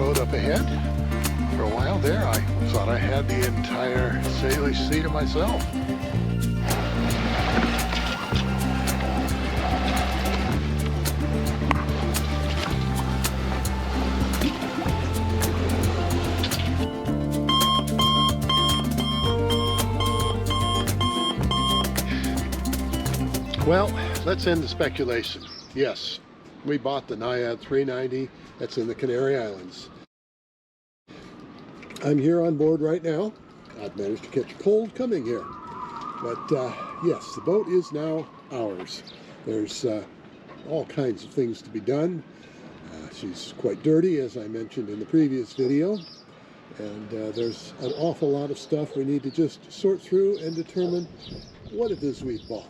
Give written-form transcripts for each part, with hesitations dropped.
boat up ahead. For a while there, I thought I had the entire sailor sea to myself. Well, let's end the speculation. Yes, we bought the Najad 390 that's in the Canary Islands. I'm here on board right now. I've managed to catch a cold coming here. But yes, the boat is now ours. There's all kinds of things to be done. She's quite dirty, as I mentioned in the previous video. And there's an awful lot of stuff we need to just sort through and determine what it is we've bought.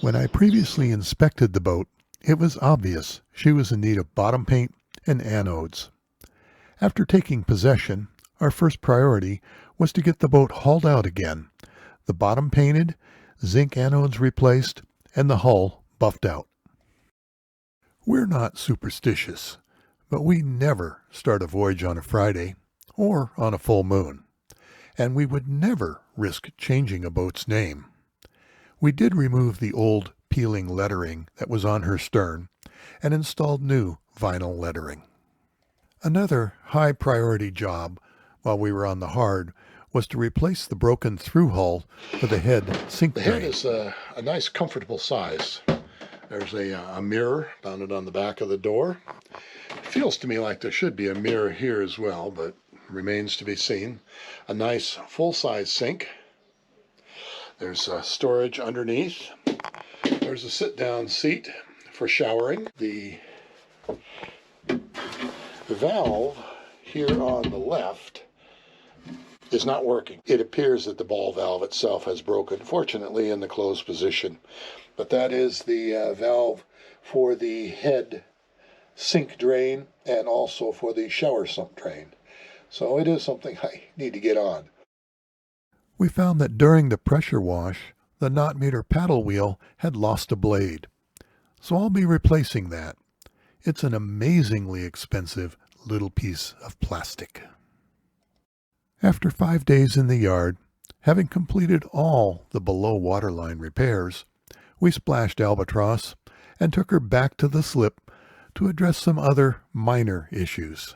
When I previously inspected the boat, it was obvious she was in need of bottom paint and anodes. After taking possession, our first priority was to get the boat hauled out again, the bottom painted, zinc anodes replaced, and the hull buffed out. We're not superstitious, but we never start a voyage on a Friday or on a full moon, and we would never risk changing a boat's name. We did remove the old peeling lettering that was on her stern and installed new vinyl lettering. Another high priority job while we were on the hard was to replace the broken through hull for the head sink drain. The head is a nice comfortable size. There's a mirror mounted on the back of the door. It feels to me like there should be a mirror here as well, but remains to be seen. A nice full-size sink. There's storage underneath. There's a sit-down seat for showering. The valve here on the left is not working. It appears that the ball valve itself has broken, fortunately in the closed position. But that is the valve for the head sink drain and also for the shower sump drain. So it is something I need to get on. We found that during the pressure wash, the knot meter paddle wheel had lost a blade. So I'll be replacing that. It's an amazingly expensive little piece of plastic. After 5 days in the yard, having completed all the below waterline repairs, we splashed Albatross and took her back to the slip to address some other minor issues.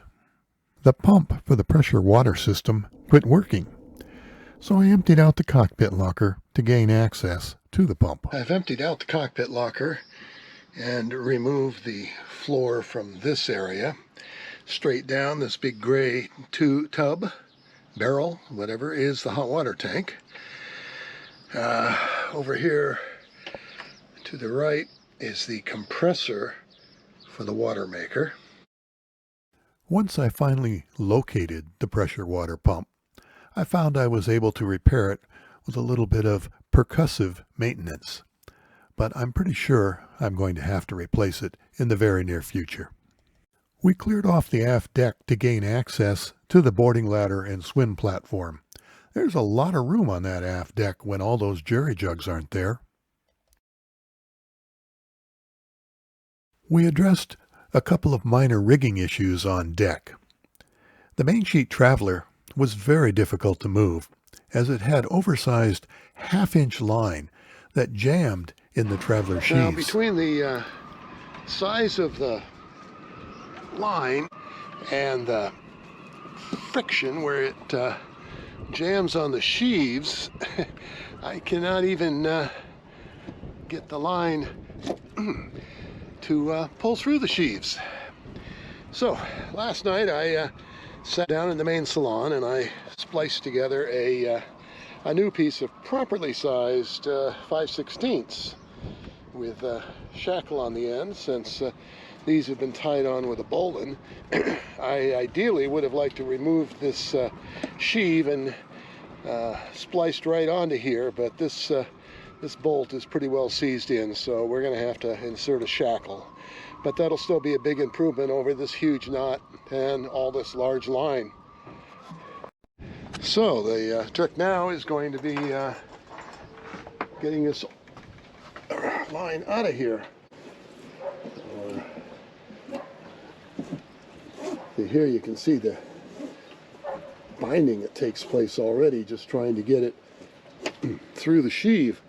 The pump for the pressure water system quit working, so I emptied out the cockpit locker to gain access to the pump. I've emptied out the cockpit locker and removed the floor from this area. Straight down this big gray tub, barrel, whatever, is the hot water tank. Over here to the right is the compressor for the water maker. Once I finally located the pressure water pump, I found I was able to repair it with a little bit of percussive maintenance, but I'm pretty sure I'm going to have to replace it in the very near future. We cleared off the aft deck to gain access to the boarding ladder and swim platform. There's a lot of room on that aft deck when all those jerry jugs aren't there. We addressed a couple of minor rigging issues on deck. The mainsheet Traveler was very difficult to move, as it had oversized half-inch line that jammed in the Traveler sheaths. Now, between the size of the line and the friction where it jams on the sheaves, I cannot even get the line to pull through the sheaves. So last night I sat down in the main salon and I spliced together a new piece of properly sized 5/16 with a shackle on the end, since these have been tied on with a bowline. I ideally would have liked to remove this sheave and spliced right onto here, but this bolt is pretty well seized in, so we're going to have to insert a shackle. But that'll still be a big improvement over this huge knot and all this large line. So the trick now is going to be getting this line out of here. Here you can see the binding that takes place already, just trying to get it through the sheave.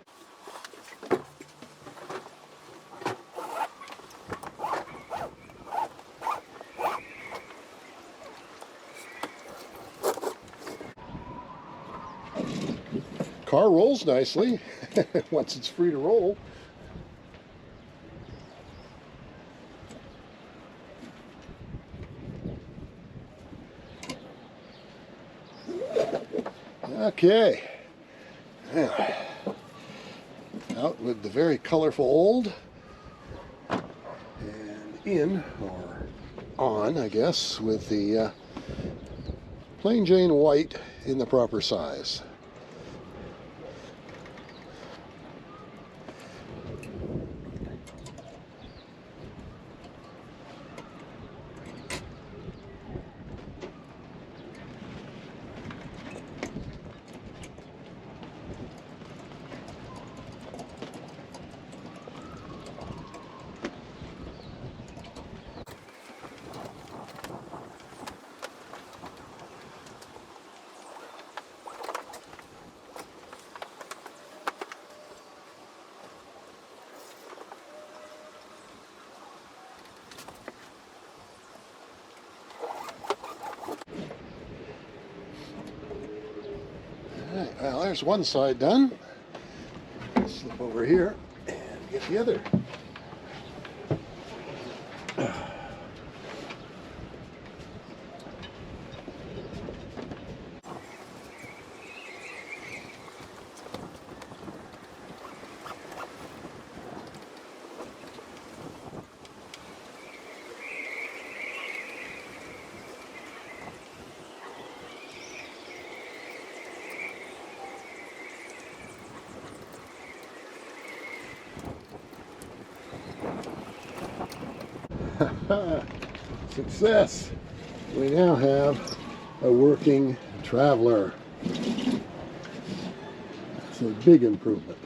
Car rolls nicely once it's free to roll. Okay, now out with the very colorful old, and in, or on, I guess, with the plain Jane white in the proper size. Alright, well, there's one side done. Slip over here and get the other. Success! We now have a working traveler. It's a big improvement.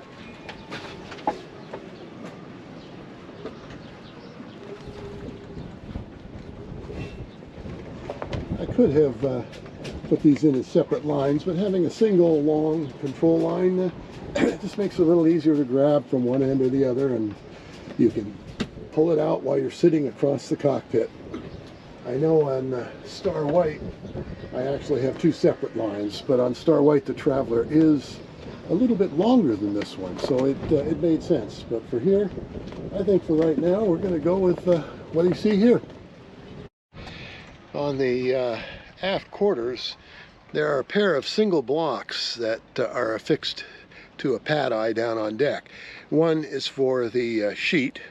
I could have put these in as separate lines, but having a single long control line just makes it a little easier to grab from one end or the other, and you can pull it out while you're sitting across the cockpit. I know on Star White I actually have two separate lines, but on Star White the Traveler is a little bit longer than this one, so it made sense. But for here, I think for right now we're going to go with what you see here. On the aft quarters, there are a pair of single blocks that are affixed to a pad eye down on deck. One is for the sheet.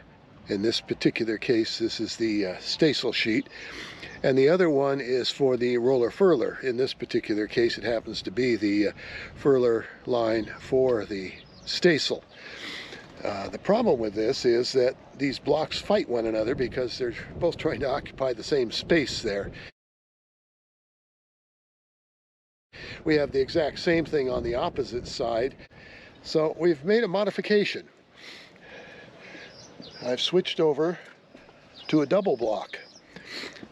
In this particular case, this is the staysail sheet, and the other one is for the roller furler. In this particular case, it happens to be the furler line for the staysail. The problem with this is that these blocks fight one another because they're both trying to occupy the same space there. We have the exact same thing on the opposite side, so we've made a modification. I've switched over to a double block.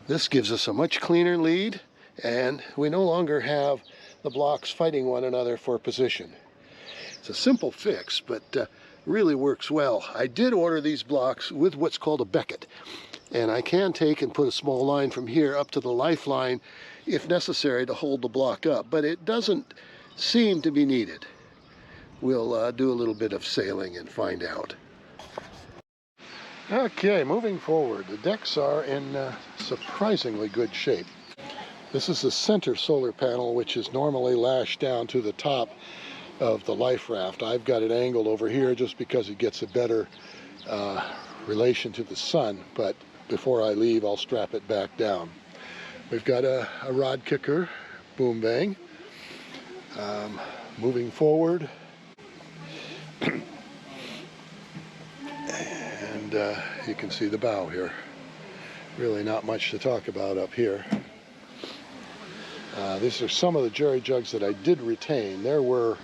This gives us a much cleaner lead, and we no longer have the blocks fighting one another for position. It's a simple fix, but really works well. I did order these blocks with what's called a becket, and I can take and put a small line from here up to the lifeline if necessary to hold the block up, but it doesn't seem to be needed. We'll do a little bit of sailing and find out. Okay, moving forward, the decks are in surprisingly good shape. This is the center solar panel, which is normally lashed down to the top of the life raft. I've got it angled over here just because it gets a better relation to the sun, but before I leave, I'll strap it back down. We've got a rod kicker, boom bang. Moving forward, and you can see the bow here. Really not much to talk about up here. These are some of the jerry jugs that I did retain. There were,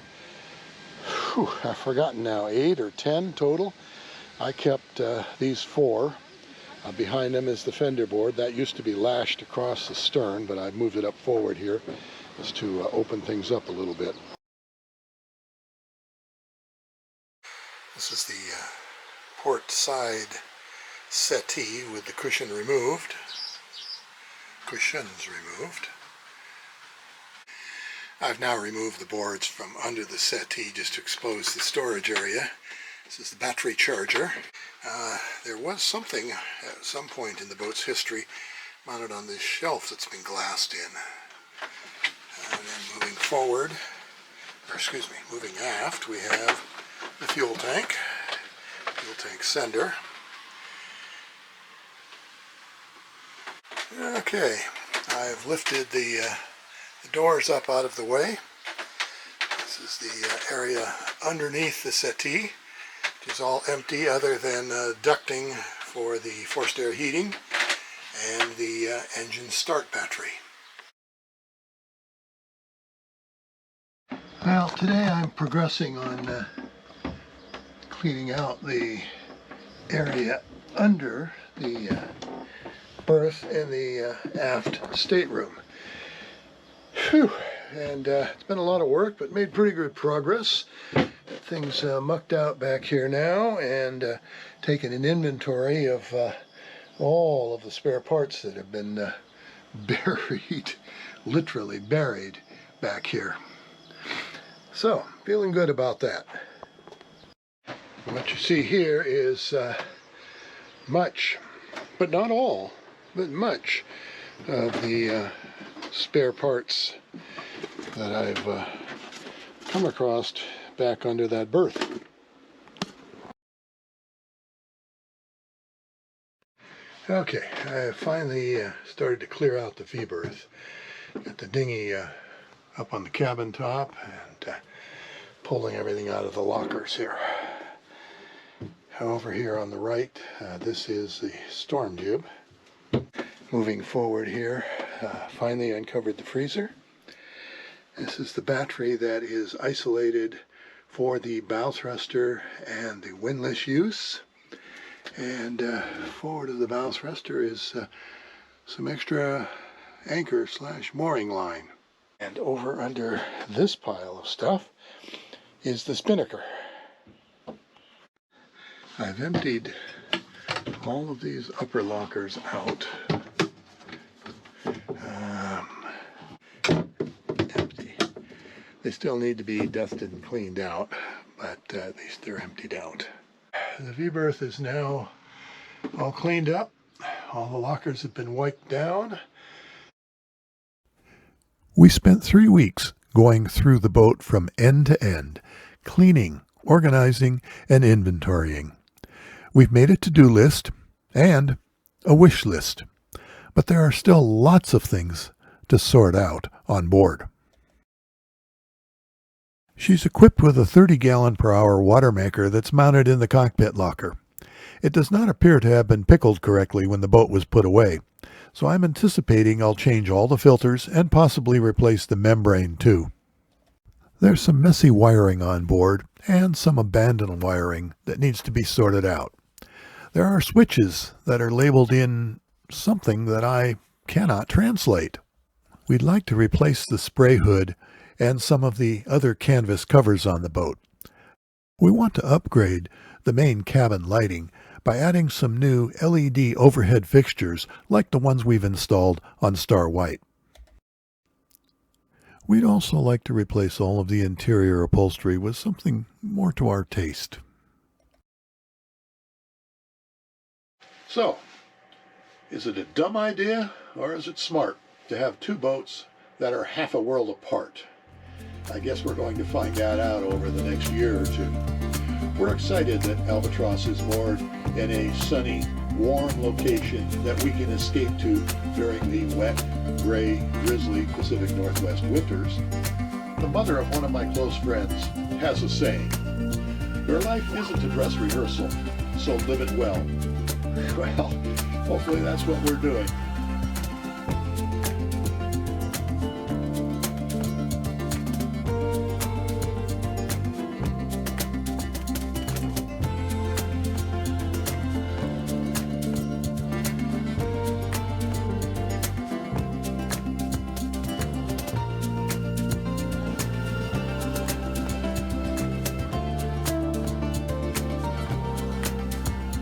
I've forgotten now, 8 or 10 total. I kept these 4, Behind them is the fender board. That used to be lashed across the stern, but I've moved it up forward here just to open things up a little bit. This is the port side settee with the cushions removed. I've now removed the boards from under the settee just to expose the storage area. This is the battery charger. There was something at some point in the boat's history mounted on this shelf that's been glassed in. And then moving forward, moving aft, we have the fuel tank sender. Okay, I've lifted the doors up out of the way. This is the area underneath the settee, which is all empty other than ducting for the forced air heating and the engine start battery. Well, today I'm progressing on cleaning out the area under the berth in the aft stateroom. Whew. And it's been a lot of work, but made pretty good progress. Things mucked out back here now, and taken an inventory of all of the spare parts that have been buried, literally buried back here. So, feeling good about that. What you see here is much, but not all, but much of the spare parts that I've come across back under that berth. Okay, I finally started to clear out the V-berth. Got the dinghy up on the cabin top and pulling everything out of the lockers here. Over here on the right, this is the storm jib. Moving forward here, finally uncovered the freezer. This is the battery that is isolated for the bow thruster and the windlass use. And forward of the bow thruster is some extra anchor / mooring line. And over under this pile of stuff is the spinnaker. I've emptied all of these upper lockers out. Empty. They still need to be dusted and cleaned out, but at least they're emptied out. The V-berth is now all cleaned up. All the lockers have been wiped down. We spent 3 weeks going through the boat from end to end, cleaning, organizing, and inventorying. We've made a to-do list and a wish list, but there are still lots of things to sort out on board. She's equipped with a 30-gallon-per-hour water maker that's mounted in the cockpit locker. It does not appear to have been pickled correctly when the boat was put away, so I'm anticipating I'll change all the filters and possibly replace the membrane too. There's some messy wiring on board and some abandoned wiring that needs to be sorted out. There are switches that are labeled in something that I cannot translate. We'd like to replace the spray hood and some of the other canvas covers on the boat. We want to upgrade the main cabin lighting by adding some new LED overhead fixtures like the ones we've installed on Star White. We'd also like to replace all of the interior upholstery with something more to our taste. So, is it a dumb idea or is it smart to have two boats that are half a world apart? I guess we're going to find that out over the next year or two. We're excited that Albatross is moored in a sunny, warm location that we can escape to during the wet, gray, drizzly Pacific Northwest winters. The mother of one of my close friends has a saying, "Your life isn't a dress rehearsal, so live it well." Well, hopefully that's what we're doing.